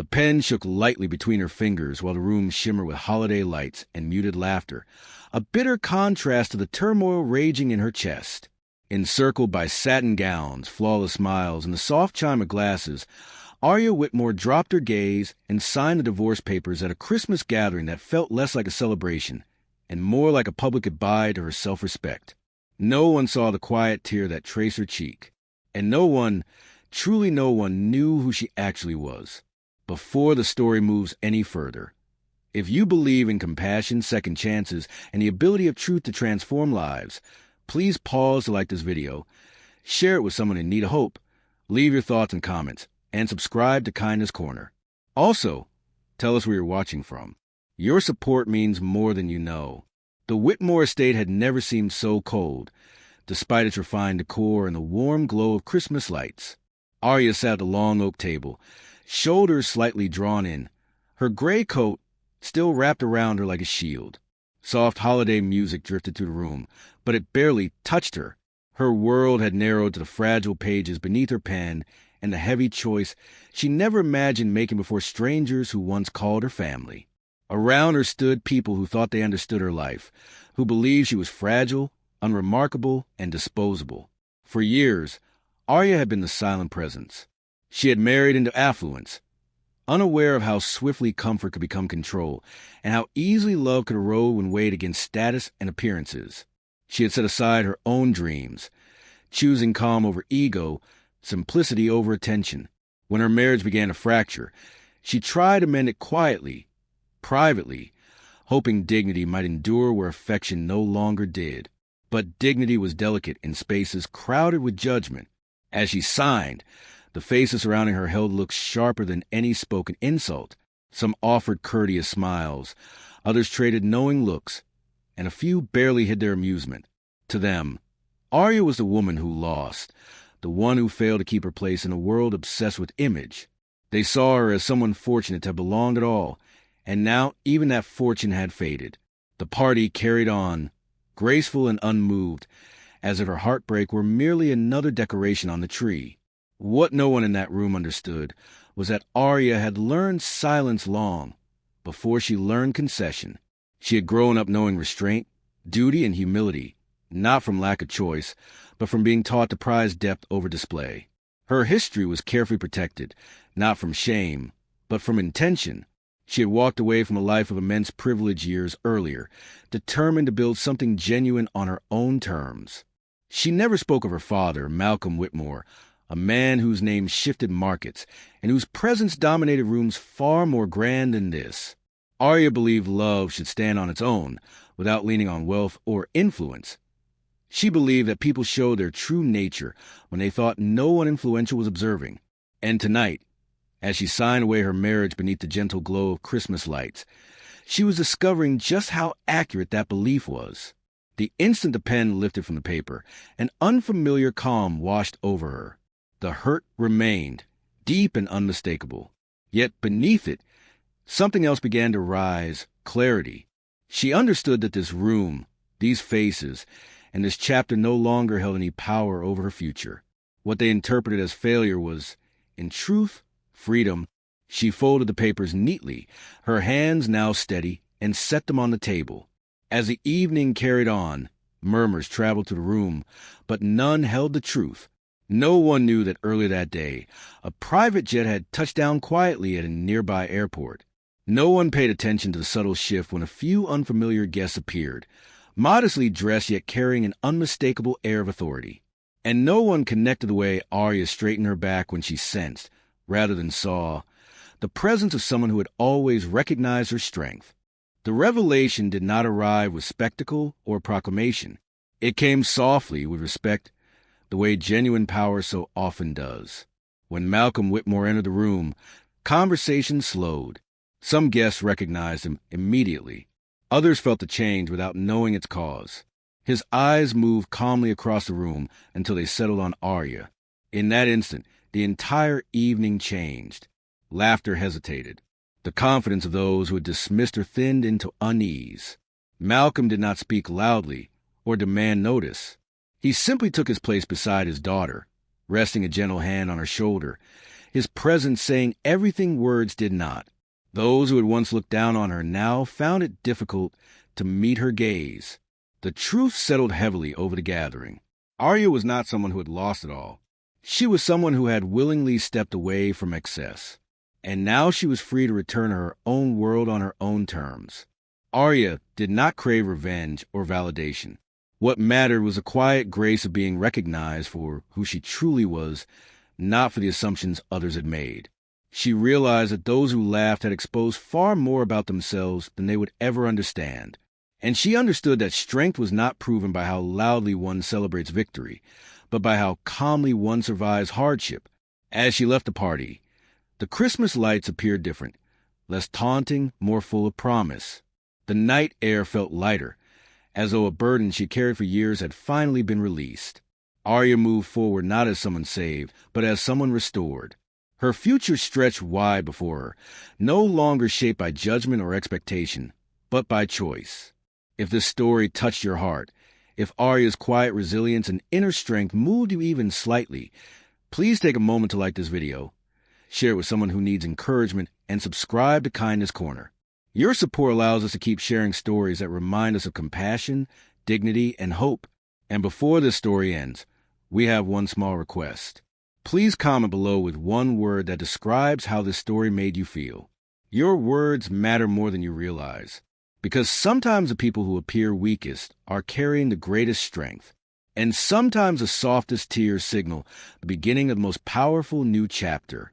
The pen shook lightly between her fingers while the room shimmered with holiday lights and muted laughter, a bitter contrast to the turmoil raging in her chest. Encircled by satin gowns, flawless smiles, and the soft chime of glasses, Arya Whitmore dropped her gaze and signed the divorce papers at a Christmas gathering that felt less like a celebration and more like a public goodbye to her self-respect. No one saw the quiet tear that traced her cheek, and no one, truly no one, knew who she actually was. Before the story moves any further, if you believe in compassion, second chances, and the ability of truth to transform lives, please pause to like this video, share it with someone in need of hope, leave your thoughts and comments, and subscribe to Kindness Corner. Also, tell us where you're watching from. Your support means more than you know. The Whitmore estate had never seemed so cold, despite its refined decor and the warm glow of Christmas lights. Arya sat at the long oak table, shoulders slightly drawn in, her gray coat still wrapped around her like a shield. Soft holiday music drifted through the room, but it barely touched her. Her world had narrowed to the fragile pages beneath her pen and the heavy choice she never imagined making before strangers who once called her family. Around her stood people who thought they understood her life, who believed she was fragile, unremarkable, and disposable. For years, Arya had been the silent presence. She had married into affluence, unaware of how swiftly comfort could become control, and how easily love could erode when weighed against status and appearances. She had set aside her own dreams, choosing calm over ego, simplicity over attention. When her marriage began to fracture, she tried to mend it quietly, privately, hoping dignity might endure where affection no longer did. But dignity was delicate in spaces crowded with judgment. As she signed, the faces surrounding her held looks sharper than any spoken insult. Some offered courteous smiles, others traded knowing looks, and a few barely hid their amusement. To them, Arya was the woman who lost, the one who failed to keep her place in a world obsessed with image. They saw her as someone fortunate to have belonged at all, and now even that fortune had faded. The party carried on, graceful and unmoved, as if her heartbreak were merely another decoration on the tree. What no one in that room understood was that Arya had learned silence long before she learned concession. She had grown up knowing restraint, duty, and humility, not from lack of choice, but from being taught to prize depth over display. Her history was carefully protected, not from shame, but from intention. She had walked away from a life of immense privilege years earlier, determined to build something genuine on her own terms. She never spoke of her father, Malcolm Whitmore, a man whose name shifted markets and whose presence dominated rooms far more grand than this. Arya believed love should stand on its own, without leaning on wealth or influence. She believed that people showed their true nature when they thought no one influential was observing. And tonight, as she signed away her marriage beneath the gentle glow of Christmas lights, she was discovering just how accurate that belief was. The instant the pen lifted from the paper, an unfamiliar calm washed over her. The hurt remained, deep and unmistakable. Yet beneath it, something else began to rise, clarity. She understood that this room, these faces, and this chapter no longer held any power over her future. What they interpreted as failure was, in truth, freedom. She folded the papers neatly, her hands now steady, and set them on the table. As the evening carried on, murmurs traveled through the room, but none held the truth. No one knew that earlier that day, a private jet had touched down quietly at a nearby airport. No one paid attention to the subtle shift when a few unfamiliar guests appeared, modestly dressed yet carrying an unmistakable air of authority. And no one connected the way Arya straightened her back when she sensed, rather than saw, the presence of someone who had always recognized her strength. The revelation did not arrive with spectacle or proclamation. It came softly, with respect, the way genuine power so often does. When Malcolm Whitmore entered the room, conversation slowed. Some guests recognized him immediately. Others felt the change without knowing its cause. His eyes moved calmly across the room until they settled on Arya. In that instant, the entire evening changed. Laughter hesitated. The confidence of those who had dismissed her thinned into unease. Malcolm did not speak loudly or demand notice. He simply took his place beside his daughter, resting a gentle hand on her shoulder, his presence saying everything words did not. Those who had once looked down on her now found it difficult to meet her gaze. The truth settled heavily over the gathering. Arya was not someone who had lost it all. She was someone who had willingly stepped away from excess. And now she was free to return to her own world on her own terms. Arya did not crave revenge or validation. What mattered was the quiet grace of being recognized for who she truly was, not for the assumptions others had made. She realized that those who laughed had exposed far more about themselves than they would ever understand. And she understood that strength was not proven by how loudly one celebrates victory, but by how calmly one survives hardship. As she left the party, the Christmas lights appeared different, less taunting, more full of promise. The night air felt lighter, as though a burden she carried for years had finally been released. Arya moved forward not as someone saved, but as someone restored. Her future stretched wide before her, no longer shaped by judgment or expectation, but by choice. If this story touched your heart, if Arya's quiet resilience and inner strength moved you even slightly, please take a moment to like this video, share it with someone who needs encouragement, and subscribe to Kindness Corner. Your support allows us to keep sharing stories that remind us of compassion, dignity, and hope. And before this story ends, we have one small request. Please comment below with one word that describes how this story made you feel. Your words matter more than you realize, because sometimes the people who appear weakest are carrying the greatest strength, and sometimes the softest tears signal the beginning of the most powerful new chapter.